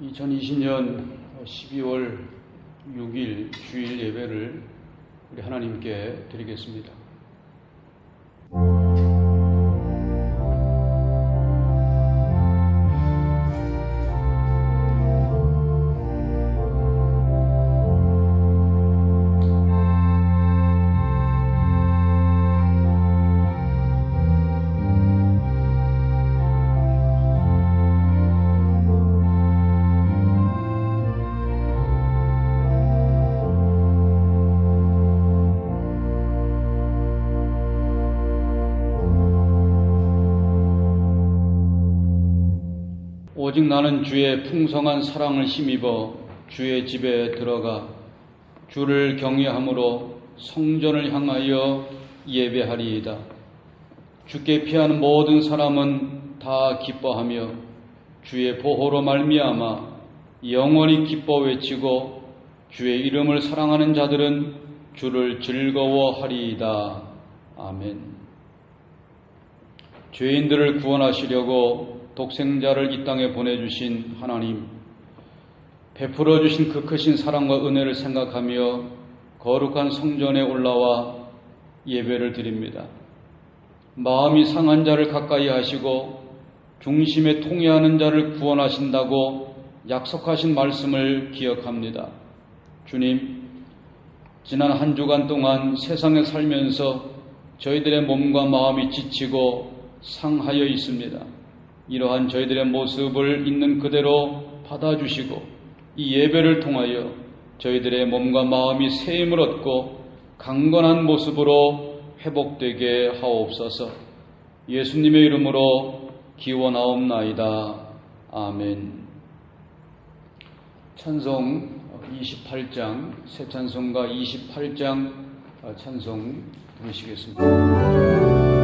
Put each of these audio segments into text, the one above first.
2020년 12월 6일 주일 예배를 우리 하나님께 드리겠습니다. 오직 나는 주의 풍성한 사랑을 힘입어 주의 집에 들어가 주를 경외함으로 성전을 향하여 예배하리이다. 주께 피하는 모든 사람은 다 기뻐하며 주의 보호로 말미암아 영원히 기뻐 외치고 주의 이름을 사랑하는 자들은 주를 즐거워하리이다. 아멘. 죄인들을 구원하시려고 독생자를 이 땅에 보내주신 하나님, 베풀어 주신 그 크신 사랑과 은혜를 생각하며 거룩한 성전에 올라와 예배를 드립니다. 마음이 상한 자를 가까이 하시고 중심에 통회하는 자를 구원하신다고 약속하신 말씀을 기억합니다. 주님, 지난 한 주간 동안 세상에 살면서 저희들의 몸과 마음이 지치고 상하여 있습니다. 이러한 저희들의 모습을 있는 그대로 받아주시고 이 예배를 통하여 저희들의 몸과 마음이 새 힘을 얻고 강건한 모습으로 회복되게 하옵소서. 예수님의 이름으로 기원하옵나이다. 아멘. 찬송 28장, 새 찬송가 28장 찬송 들으시겠습니다.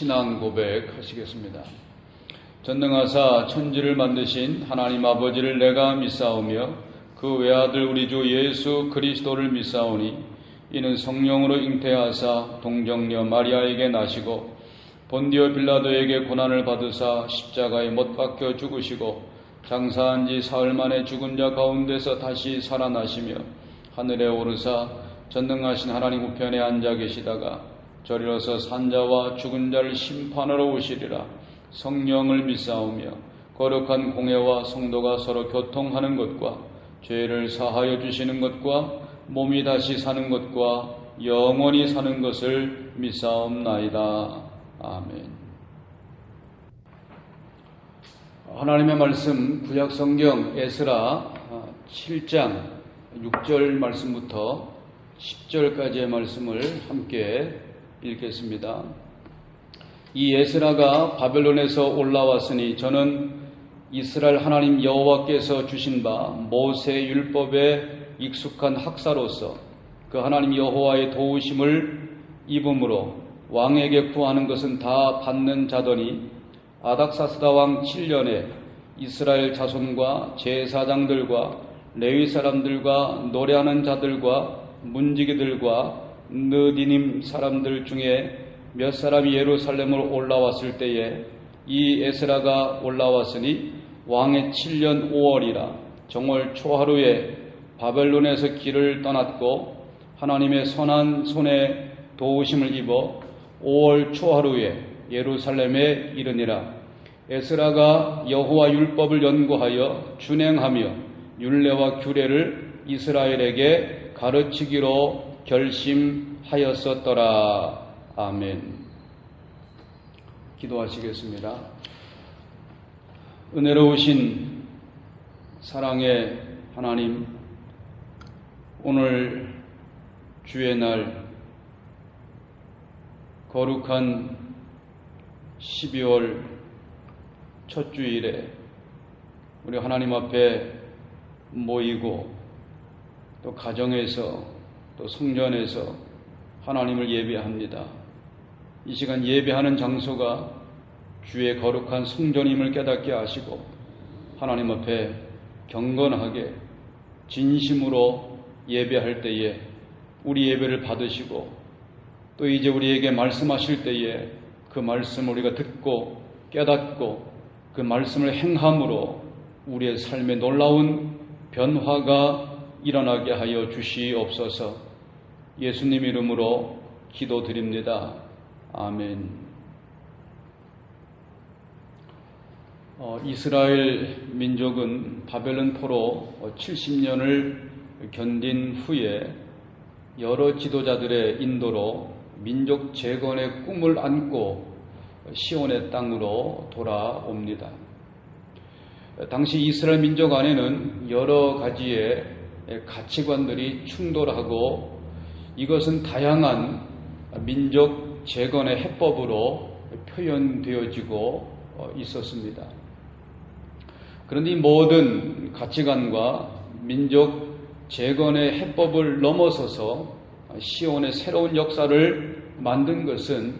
신앙 고백하시겠습니다. 전능하사 천지를 만드신 하나님 아버지를 내가 믿사오며 그 외아들 우리 주 예수 그리스도를 믿사오니 이는 성령으로 잉태하사 동정녀 마리아에게 나시고 본디오 빌라도에게 고난을 받으사 십자가에 못 박혀 죽으시고 장사한 지 사흘 만에 죽은 자 가운데서 다시 살아나시며 하늘에 오르사 전능하신 하나님 우편에 앉아 계시다가 저리로서 산자와 죽은 자를 심판하러 오시리라. 성령을 믿사오며 거룩한 공회와 성도가 서로 교통하는 것과 죄를 사하여 주시는 것과 몸이 다시 사는 것과 영원히 사는 것을 믿사옵나이다. 아멘. 하나님의 말씀 구약성경 에스라 7장 6절 말씀부터 10절까지의 말씀을 함께 읽겠습니다. 이 에스라가 바벨론에서 올라왔으니 저는 이스라엘 하나님 여호와께서 주신 바 모세 율법에 익숙한 학사로서 그 하나님 여호와의 도우심을 입음으로 왕에게 구하는 것은 다 받는 자더니 아닥사스다 왕 7년에 이스라엘 자손과 제사장들과 레위 사람들과 노래하는 자들과 문지기들과 느디님 사람들 중에 몇 사람이 예루살렘으로 올라왔을 때에 이 에스라가 올라왔으니 왕의 7년 5월이라 정월 초하루에 바벨론에서 길을 떠났고 하나님의 선한 손에 도우심을 입어 5월 초하루에 예루살렘에 이르니라. 에스라가 여호와 율법을 연구하여 준행하며 율례와 규례를 이스라엘에게 가르치기로 결심하였었더라. 아멘. 기도하시겠습니다. 은혜로우신 사랑의 하나님, 오늘 주의 날 거룩한 12월 첫 주일에 우리 하나님 앞에 모이고 또 가정에서 또 성전에서 하나님을 예배합니다. 이 시간 예배하는 장소가 주의 거룩한 성전임을 깨닫게 하시고 하나님 앞에 경건하게 진심으로 예배할 때에 우리 예배를 받으시고 또 이제 우리에게 말씀하실 때에 그 말씀을 우리가 듣고 깨닫고 그 말씀을 행함으로 우리의 삶에 놀라운 변화가 일어나게 하여 주시옵소서. 예수님 이름으로 기도드립니다. 아멘. 이스라엘 민족은 바벨론 포로 70년을 견딘 후에 여러 지도자들의 인도로 민족 재건의 꿈을 안고 시온의 땅으로 돌아옵니다. 당시 이스라엘 민족 안에는 여러 가지의 가치관들이 충돌하고 이것은 다양한 민족 재건의 해법으로 표현되어지고 있었습니다. 그런데 이 모든 가치관과 민족 재건의 해법을 넘어서서 시온의 새로운 역사를 만든 것은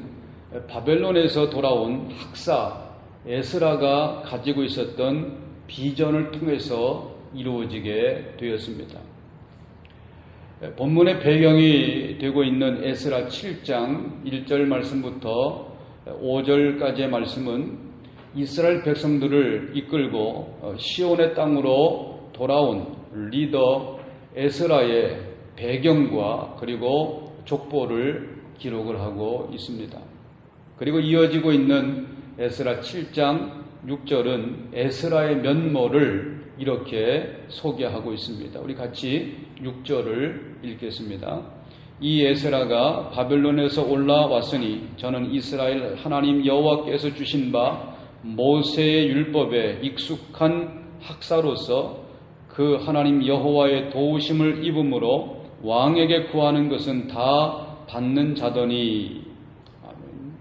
바벨론에서 돌아온 학사 에스라가 가지고 있었던 비전을 통해서 이루어지게 되었습니다. 본문의 배경이 되고 있는 에스라 7장 1절 말씀부터 5절까지의 말씀은 이스라엘 백성들을 이끌고 시온의 땅으로 돌아온 리더 에스라의 배경과 그리고 족보를 기록을 하고 있습니다. 그리고 이어지고 있는 에스라 7장 6절은 에스라의 면모를 이렇게 소개하고 있습니다. 우리 같이 6절을 읽겠습니다. 이 에스라가 바벨론에서 올라왔으니 저는 이스라엘 하나님 여호와께서 주신 바 모세의 율법에 익숙한 학사로서 그 하나님 여호와의 도우심을 입음으로 왕에게 구하는 것은 다 받는 자더니. 아멘.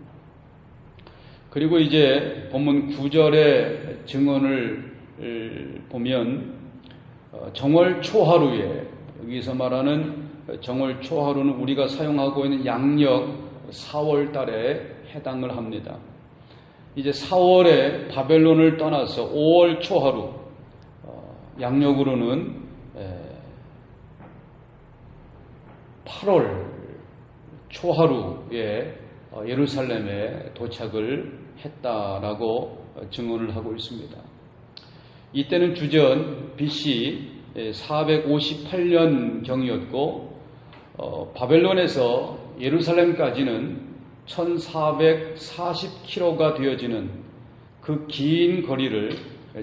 그리고 이제 본문 9절의 증언을 보면 정월 초하루에, 여기서 말하는 정월 초하루는 우리가 사용하고 있는 양력 4월 달에 해당을 합니다. 이제 4월에 바벨론을 떠나서 5월 초하루, 양력으로는 8월 초하루에 예루살렘에 도착을 했다라고 증언을 하고 있습니다. 이때는 주전 BC 458년 경이었고 바벨론에서 예루살렘까지는 1440km가 되어지는 그 긴 거리를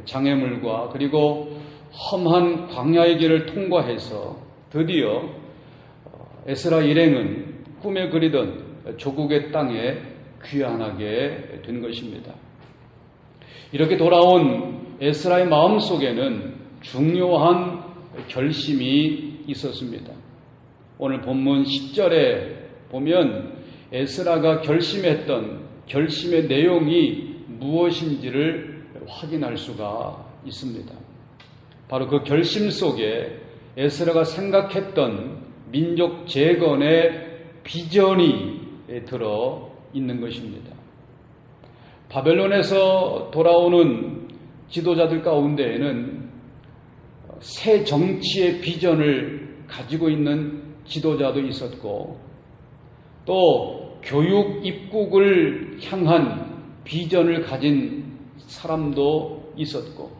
장애물과 그리고 험한 광야의 길을 통과해서 드디어 에스라 일행은 꿈에 그리던 조국의 땅에 귀환하게 된 것입니다. 이렇게 돌아온 에스라의 마음속에는 중요한 결심이 있었습니다. 오늘 본문 10절에 보면 에스라가 결심했던 결심의 내용이 무엇인지를 확인할 수가 있습니다. 바로 그 결심 속에 에스라가 생각했던 민족 재건의 비전이 들어 있는 것입니다. 바벨론에서 돌아오는 지도자들 가운데에는 새 정치의 비전을 가지고 있는 지도자도 있었고, 또 교육 입국을 향한 비전을 가진 사람도 있었고,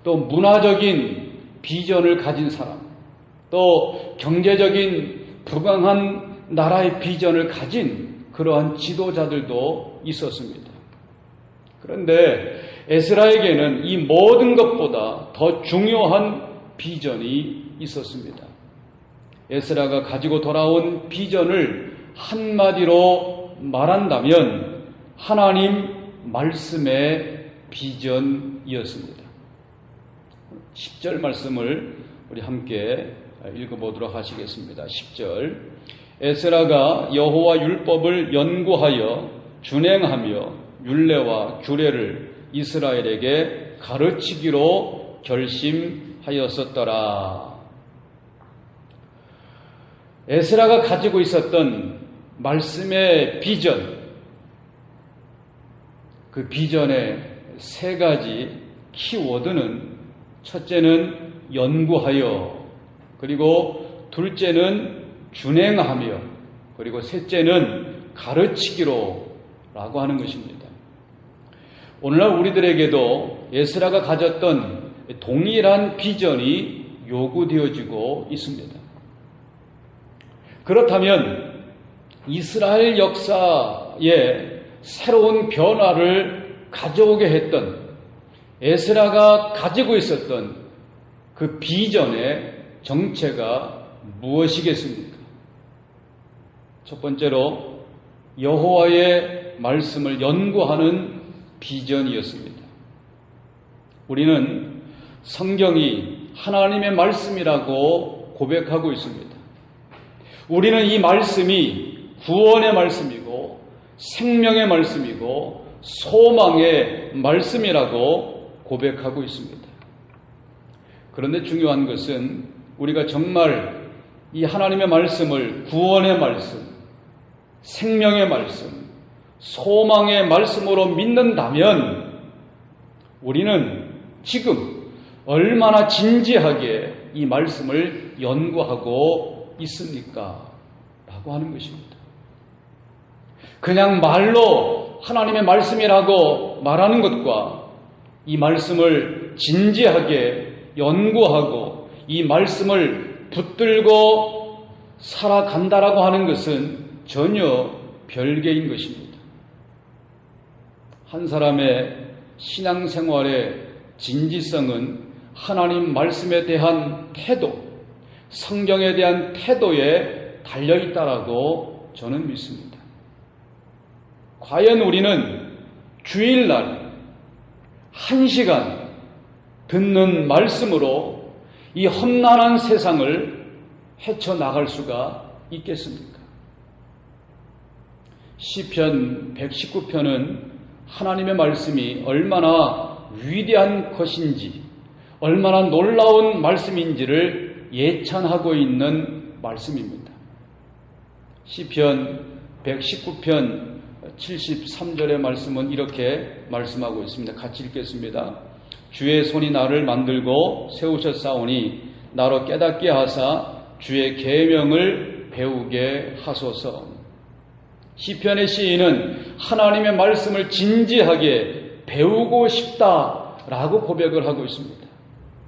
또 문화적인 비전을 가진 사람, 또 경제적인 부강한 나라의 비전을 가진 그러한 지도자들도 있었습니다. 그런데 에스라에게는 이 모든 것보다 더 중요한 비전이 있었습니다. 에스라가 가지고 돌아온 비전을 한마디로 말한다면 하나님 말씀의 비전이었습니다. 10절 말씀을 우리 함께 읽어보도록 하시겠습니다. 10절. 에스라가 여호와 율법을 연구하여 준행하며 율례와 규례를 이스라엘에게 가르치기로 결심하였었더라. 에스라가 가지고 있었던 말씀의 비전, 그 비전의 세 가지 키워드는, 첫째는 연구하여, 그리고 둘째는 준행하며, 그리고 셋째는 가르치기로 라고 하는 것입니다. 오늘날 우리들에게도 에스라가 가졌던 동일한 비전이 요구되어지고 있습니다. 그렇다면 이스라엘 역사에 새로운 변화를 가져오게 했던 에스라가 가지고 있었던 그 비전의 정체가 무엇이겠습니까? 첫 번째로 여호와의 말씀을 연구하는 비전이었습니다. 우리는 성경이 하나님의 말씀이라고 고백하고 있습니다. 우리는 이 말씀이 구원의 말씀이고 생명의 말씀이고 소망의 말씀이라고 고백하고 있습니다. 그런데 중요한 것은 우리가 정말 이 하나님의 말씀을 구원의 말씀, 생명의 말씀, 소망의 말씀으로 믿는다면 우리는 지금 얼마나 진지하게 이 말씀을 연구하고 있습니까? 라고 하는 것입니다. 그냥 말로 하나님의 말씀이라고 말하는 것과 이 말씀을 진지하게 연구하고 이 말씀을 붙들고 살아간다라고 하는 것은 전혀 별개인 것입니다. 한 사람의 신앙생활의 진지성은 하나님 말씀에 대한 태도, 성경에 대한 태도에 달려있다라고 저는 믿습니다. 과연 우리는 주일날 1시간 듣는 말씀으로 이 험난한 세상을 헤쳐나갈 수가 있겠습니까? 시편 119편은 하나님의 말씀이 얼마나 위대한 것인지, 얼마나 놀라운 말씀인지를 예찬하고 있는 말씀입니다. 시편 119편 73절의 말씀은 이렇게 말씀하고 있습니다. 같이 읽겠습니다. 주의 손이 나를 만들고 세우셨사오니 나로 깨닫게 하사 주의 계명을 배우게 하소서. 시편의 시인은 하나님의 말씀을 진지하게 배우고 싶다라고 고백을 하고 있습니다.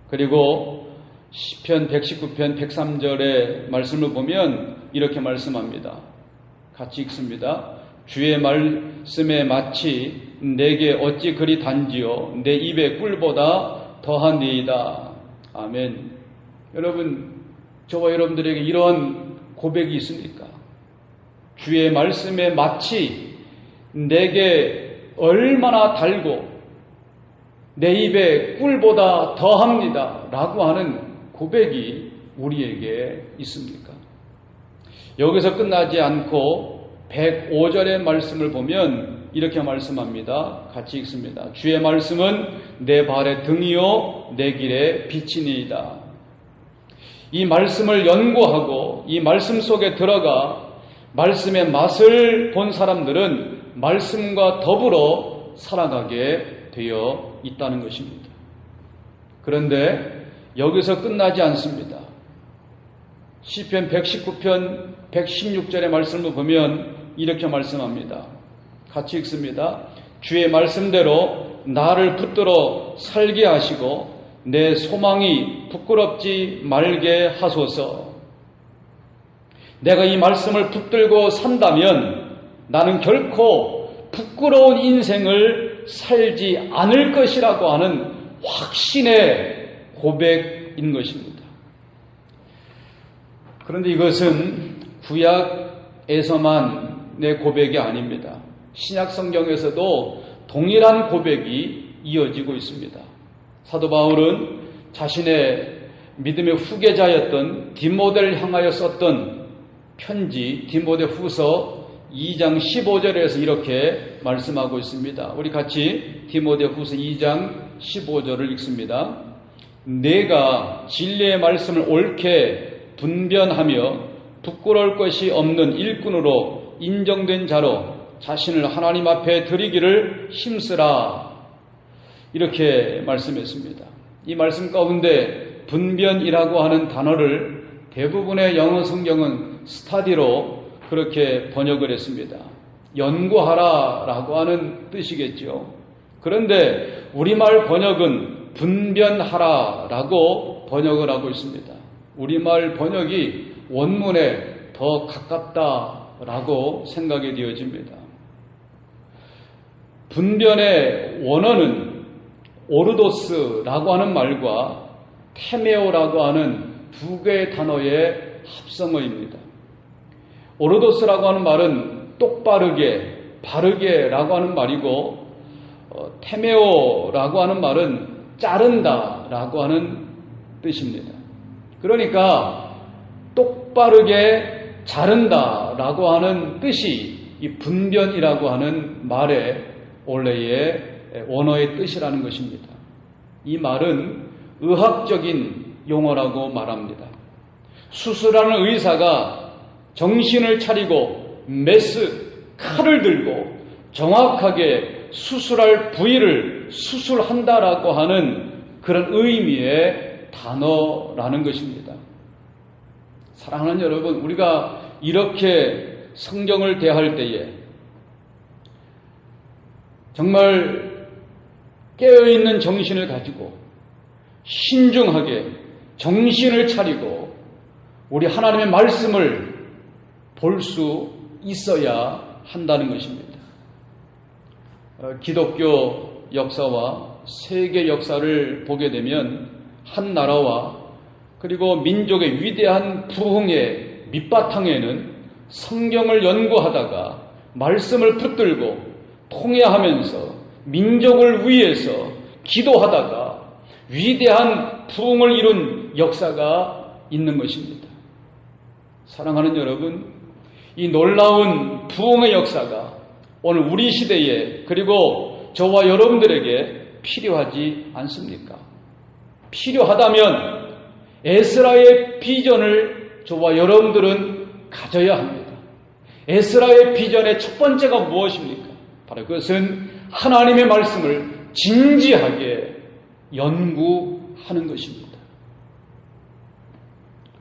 그리고 시편 119편 103절의 말씀을 보면 이렇게 말씀합니다. 같이 읽습니다. 주의 말씀에 마치 내게 어찌 그리 단지요 내 입의 꿀보다 더하니이다. 아멘. 여러분, 저와 여러분들에게 이러한 고백이 있습니까? 주의 말씀에 마치 내게 얼마나 달고 내 입에 꿀보다 더합니다 라고 하는 고백이 우리에게 있습니까? 여기서 끝나지 않고 105절의 말씀을 보면 이렇게 말씀합니다. 같이 읽습니다. 주의 말씀은 내 발의 등이요 내 길의 빛이니이다. 이 말씀을 연구하고 이 말씀 속에 들어가 말씀의 맛을 본 사람들은 말씀과 더불어 살아가게 되어 있다는 것입니다. 그런데 여기서 끝나지 않습니다. 시편 119편 116절의 말씀을 보면 이렇게 말씀합니다. 같이 읽습니다. 주의 말씀대로 나를 붙들어 살게 하시고 내 소망이 부끄럽지 말게 하소서. 내가 이 말씀을 붙들고 산다면 나는 결코 부끄러운 인생을 살지 않을 것이라고 하는 확신의 고백인 것입니다. 그런데 이것은 구약에서만의 고백이 아닙니다. 신약 성경에서도 동일한 고백이 이어지고 있습니다. 사도 바울은 자신의 믿음의 후계자였던 디모데를 향하여 썼던 편지 디모데 후서 2장 15절에서 이렇게 말씀하고 있습니다. 우리 같이 디모데 후서 2장 15절을 읽습니다. 내가 진리의 말씀을 옳게 분변하며 부끄러울 것이 없는 일꾼으로 인정된 자로 자신을 하나님 앞에 드리기를 힘쓰라. 이렇게 말씀했습니다. 이 말씀 가운데 분변이라고 하는 단어를 대부분의 영어 성경은 스타디로 그렇게 번역을 했습니다. 연구하라 라고 하는 뜻이겠죠. 그런데 우리말 번역은 분변하라 라고 번역을 하고 있습니다. 우리말 번역이 원문에 더 가깝다라고 생각이 되어집니다. 분변의 원어는 오르도스라고 하는 말과 테메오라고 하는 두 개의 단어의 합성어입니다. 오르도스라고 하는 말은 똑바르게, 바르게라고 하는 말이고 테메오라고 하는 말은 자른다라고 하는 뜻입니다. 그러니까 똑바르게 자른다라고 하는 뜻이 이 분변이라고 하는 말의 원래의 원어의 뜻이라는 것입니다. 이 말은 의학적인 용어라고 말합니다. 수술하는 의사가 정신을 차리고 메스, 칼을 들고 정확하게 수술할 부위를 수술한다라고 하는 그런 의미의 단어라는 것입니다. 사랑하는 여러분, 우리가 이렇게 성경을 대할 때에 정말 깨어있는 정신을 가지고 신중하게 정신을 차리고 우리 하나님의 말씀을 볼 수 있어야 한다는 것입니다. 기독교 역사와 세계 역사를 보게 되면 한 나라와 그리고 민족의 위대한 부흥의 밑바탕에는 성경을 연구하다가 말씀을 붙들고 통회하면서 민족을 위해서 기도하다가 위대한 부흥을 이룬 역사가 있는 것입니다. 사랑하는 여러분, 이 놀라운 부흥의 역사가 오늘 우리 시대에 그리고 저와 여러분들에게 필요하지 않습니까? 필요하다면 에스라의 비전을 저와 여러분들은 가져야 합니다. 에스라의 비전의 첫 번째가 무엇입니까? 바로 그것은 하나님의 말씀을 진지하게 연구하는 것입니다.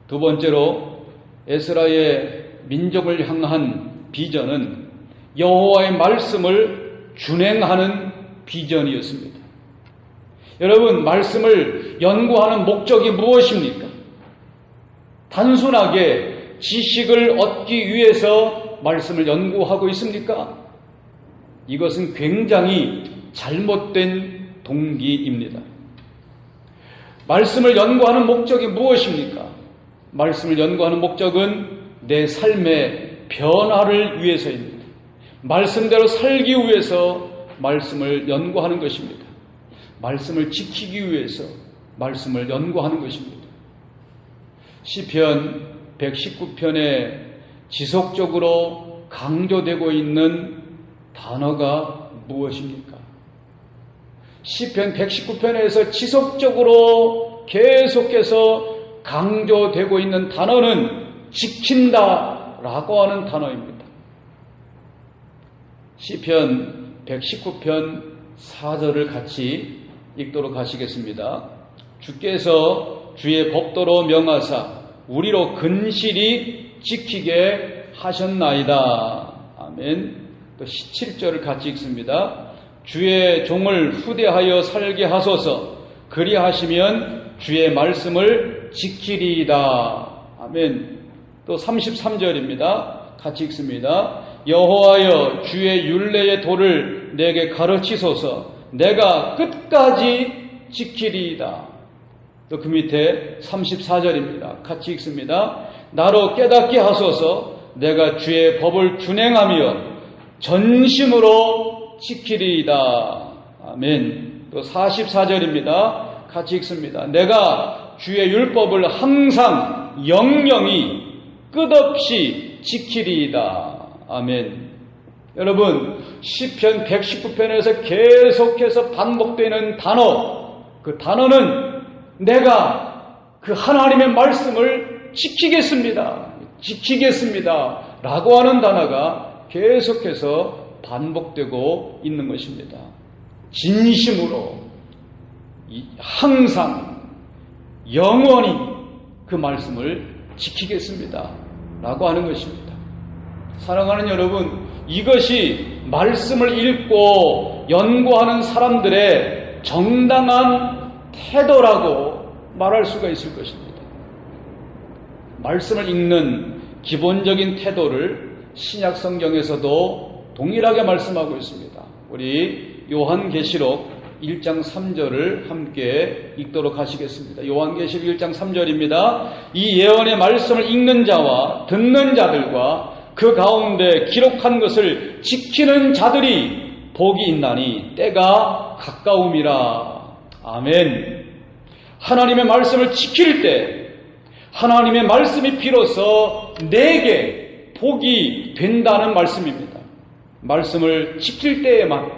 두 번째로 에스라의 민족을 향한 비전은 여호와의 말씀을 준행하는 비전이었습니다. 여러분, 말씀을 연구하는 목적이 무엇입니까? 단순하게 지식을 얻기 위해서 말씀을 연구하고 있습니까? 이것은 굉장히 잘못된 동기입니다. 말씀을 연구하는 목적이 무엇입니까? 말씀을 연구하는 목적은 내 삶의 변화를 위해서입니다. 말씀대로 살기 위해서 말씀을 연구하는 것입니다. 말씀을 지키기 위해서 말씀을 연구하는 것입니다. 시편 119편에 지속적으로 강조되고 있는 단어가 무엇입니까? 시편 119편에서 지속적으로 계속해서 강조되고 있는 단어는 지킨다라고 하는 단어입니다. 시편 119편 4절을 같이 읽도록 하시겠습니다. 주께서 주의 법도로 명하사 우리로 근실히 지키게 하셨나이다. 아멘. 또 17절을 같이 읽습니다. 주의 종을 후대하여 살게 하소서. 그리하시면 주의 말씀을 지키리이다. 아멘. 또 33절입니다. 같이 읽습니다. 여호와여 주의 율례의 도를 내게 가르치소서. 내가 끝까지 지키리이다. 또 그 밑에 34절입니다. 같이 읽습니다. 나로 깨닫게 하소서. 내가 주의 법을 준행하며 전심으로 지키리이다. 아멘. 또 44절입니다. 같이 읽습니다. 내가 주의 율법을 항상 영영이 끝없이 지키리이다. 아멘. 여러분, 시편 119편에서 계속해서 반복되는 단어, 그 단어는 내가 그 하나님의 말씀을 지키겠습니다. 라고 하는 단어가 계속해서 반복되고 있는 것입니다. 진심으로 항상 영원히 그 말씀을 지키겠습니다. 라고 하는 것입니다. 사랑하는 여러분, 이것이 말씀을 읽고 연구하는 사람들의 정당한 태도라고 말할 수가 있을 것입니다. 말씀을 읽는 기본적인 태도를 신약 성경에서도 동일하게 말씀하고 있습니다. 우리 요한계시록 1장 3절을 함께 읽도록 하시겠습니다. 요한계시록 1장 3절입니다. 이 예언의 말씀을 읽는 자와 듣는 자들과 그 가운데 기록한 것을 지키는 자들이 복이 있나니 때가 가까움이라. 아멘. 하나님의 말씀을 지킬 때 하나님의 말씀이 비로소 내게 복이 된다는 말씀입니다. 말씀을 지킬 때에만,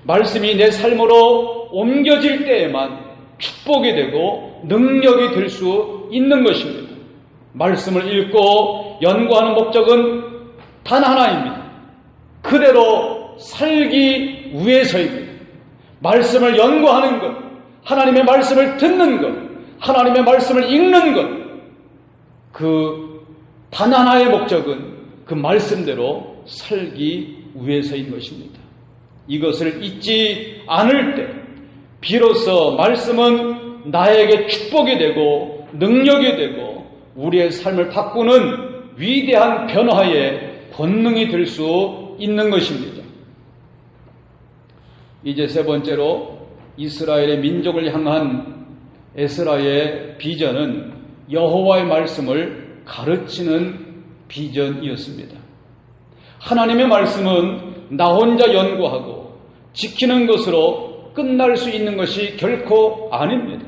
말씀이 내 삶으로 옮겨질 때에만 축복이 되고 능력이 될 수 있는 것입니다. 말씀을 읽고 연구하는 목적은 단 하나입니다. 그대로 살기 위해서입니다. 말씀을 연구하는 것, 하나님의 말씀을 듣는 것, 하나님의 말씀을 읽는 것, 그 단 하나의 목적은 그 말씀대로 살기 위해서인 것입니다. 이것을 잊지 않을 때 비로소 말씀은 나에게 축복이 되고 능력이 되고 우리의 삶을 바꾸는 위대한 변화의 권능이 될 수 있는 것입니다. 이제 세 번째로 이스라엘의 민족을 향한 에스라의 비전은 여호와의 말씀을 가르치는 비전이었습니다. 하나님의 말씀은 나 혼자 연구하고 지키는 것으로 끝날 수 있는 것이 결코 아닙니다.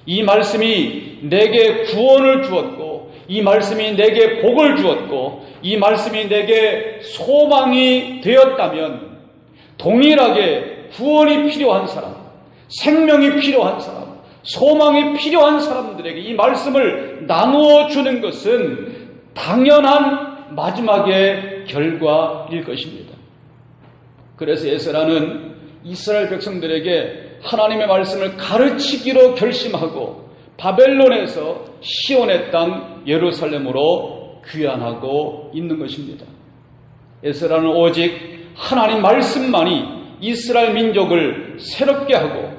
이 말씀이 내게 구원을 주었고, 이 말씀이 내게 복을 주었고, 이 말씀이 내게 소망이 되었다면 동일하게 구원이 필요한 사람, 생명이 필요한 사람, 소망이 필요한 사람들에게 이 말씀을 나누어 주는 것은 당연한 마지막의 결과일 것입니다. 그래서 에스라는 이스라엘 백성들에게 하나님의 말씀을 가르치기로 결심하고 바벨론에서 시온의 땅 예루살렘으로 귀환하고 있는 것입니다. 에스라는 오직 하나님 말씀만이 이스라엘 민족을 새롭게 하고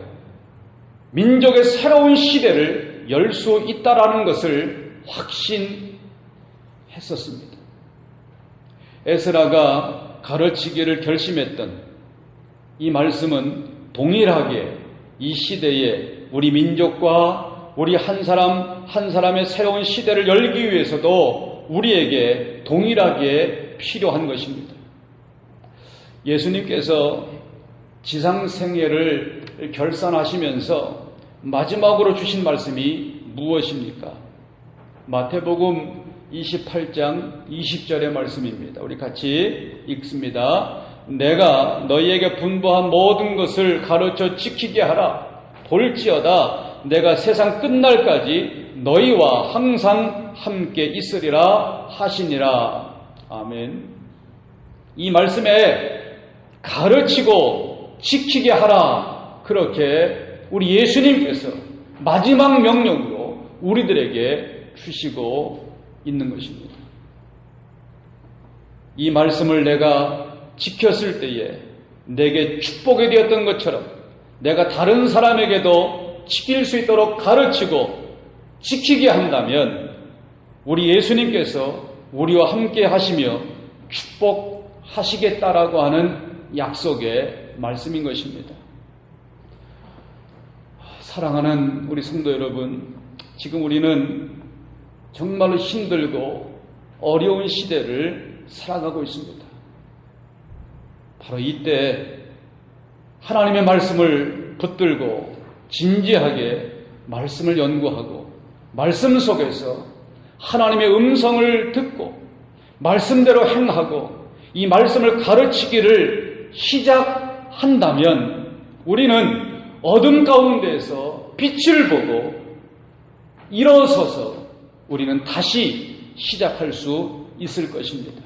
민족의 새로운 시대를 열 수 있다라는 것을 확신했었습니다. 에스라가 가르치기를 결심했던 이 말씀은 동일하게 이 시대에 우리 민족과 우리 한 사람 한 사람의 새로운 시대를 열기 위해서도 우리에게 동일하게 필요한 것입니다. 예수님께서 지상생애를 결산하시면서 마지막으로 주신 말씀이 무엇입니까? 마태복음 28장 20절의 말씀입니다. 우리 같이 읽습니다. 내가 너희에게 분부한 모든 것을 가르쳐 지키게 하라. 볼지어다 내가 세상 끝날까지 너희와 항상 함께 있으리라 하시니라. 아멘. 이 말씀에 가르치고 지키게 하라, 그렇게 우리 예수님께서 마지막 명령으로 우리들에게 주시고 있는 것입니다. 이 말씀을 내가 지켰을 때에 내게 축복이 되었던 것처럼 내가 다른 사람에게도 지킬 수 있도록 가르치고 지키게 한다면 우리 예수님께서 우리와 함께 하시며 축복하시겠다라고 하는 약속의 말씀인 것입니다. 사랑하는 우리 성도 여러분, 지금 우리는 정말로 힘들고 어려운 시대를 살아가고 있습니다. 바로 이때 하나님의 말씀을 붙들고 진지하게 말씀을 연구하고 말씀 속에서 하나님의 음성을 듣고 말씀대로 행하고 이 말씀을 가르치기를 시작한다면 우리는 어둠 가운데에서 빛을 보고 일어서서 우리는 다시 시작할 수 있을 것입니다.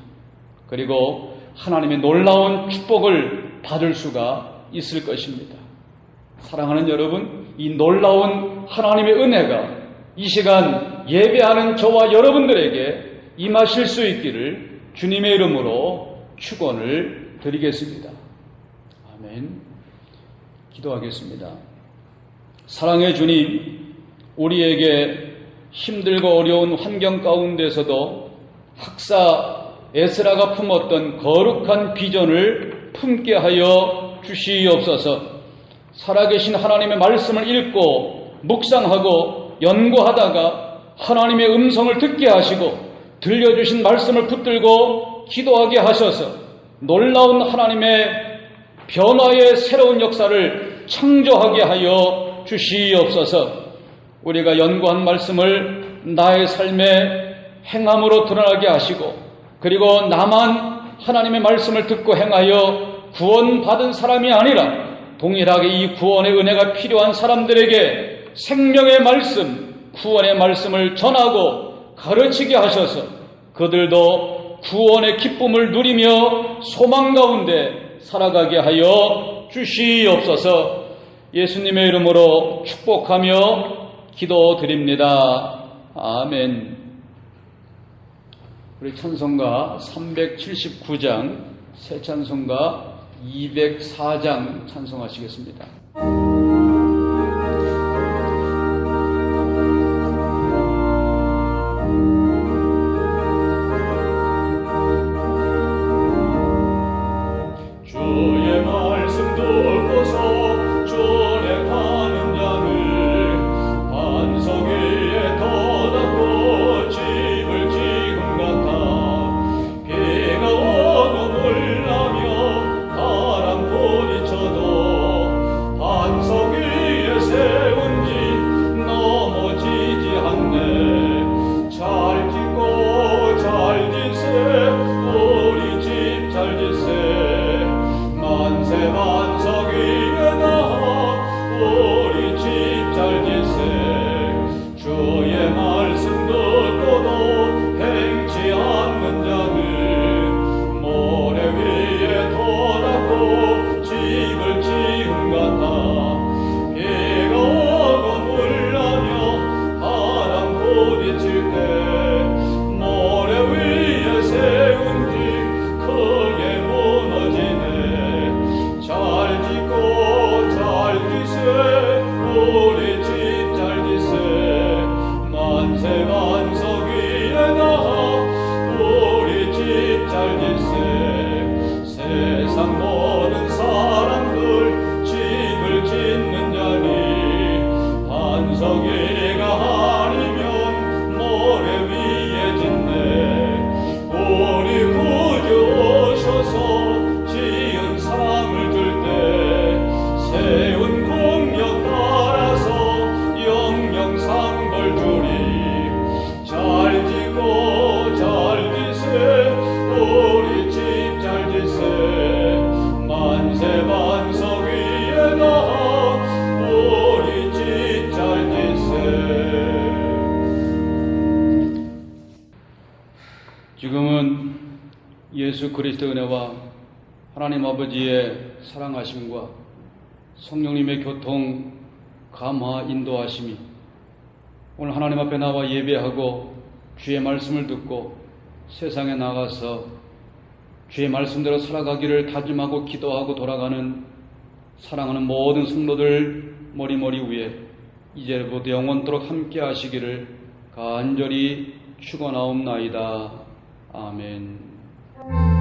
그리고 하나님의 놀라운 축복을 받을 수가 있을 것입니다. 사랑하는 여러분, 이 놀라운 하나님의 은혜가 이 시간 예배하는 저와 여러분들에게 임하실 수 있기를 주님의 이름으로 축원을 드리겠습니다. 아멘. 기도하겠습니다. 사랑의 주님, 우리에게 힘들고 어려운 환경 가운데서도 학사 에스라가 품었던 거룩한 비전을 품게 하여 주시옵소서. 살아계신 하나님의 말씀을 읽고 묵상하고 연구하다가 하나님의 음성을 듣게 하시고 들려주신 말씀을 붙들고 기도하게 하셔서 놀라운 하나님의 변화의 새로운 역사를 창조하게 하여 주시옵소서. 우리가 연구한 말씀을 나의 삶에 행함으로 드러나게 하시고 그리고 나만 하나님의 말씀을 듣고 행하여 구원받은 사람이 아니라 동일하게 이 구원의 은혜가 필요한 사람들에게 생명의 말씀, 구원의 말씀을 전하고 가르치게 하셔서 그들도 구원의 기쁨을 누리며 소망 가운데 살아가게 하여 주시옵소서. 예수님의 이름으로 축복하며 기도드립니다. 아멘. 우리 찬송가 379장, 새 찬송가 204장 찬송하시겠습니다. 주의 말씀 듣고서 전에 가는 자를 반석 위에 떠닫고 집을 지은 같아 비가 오고 물나며 바람 부딪혀도 반석 위에 세운 집 넘어지지 않네. 잘 짓고 잘 짓세 우리 집 잘 짓세 만세 반석 위에 나 우리 집 잘 짓세. 주의 말씀 듣고도 행치 않는 자는 모래 위에 돋았고 집을 지은 같아 비가 오고 물나며 바람 부딪힐 때 모래 위에 세운 집 크게 무너지네. 잘 짓고 잘 짓세 우리 집 잘 짓세 만세 반석 위에 나 우리 집 잘 짓세. 세상 모든 사람들 집을 짓는 자니 반석 위가 아니면 모래 위에 짓네. 우리 집 잘 질세 만세 만석 위에 나아 우리 집 잘 질세. 지금은 예수 그리스도의 은혜와 하나님 아버지의 사랑하심과 성령님의 교통, 감화, 인도하심이 오늘 하나님 앞에 나와 예배하고 주의 말씀을 듣고 세상에 나가서 주의 말씀대로 살아가기를 다짐하고 기도하고 돌아가는 사랑하는 모든 성도들 머리머리 위에 이제부터 영원토록 함께 하시기를 간절히 축원하옵나이다. 아멘.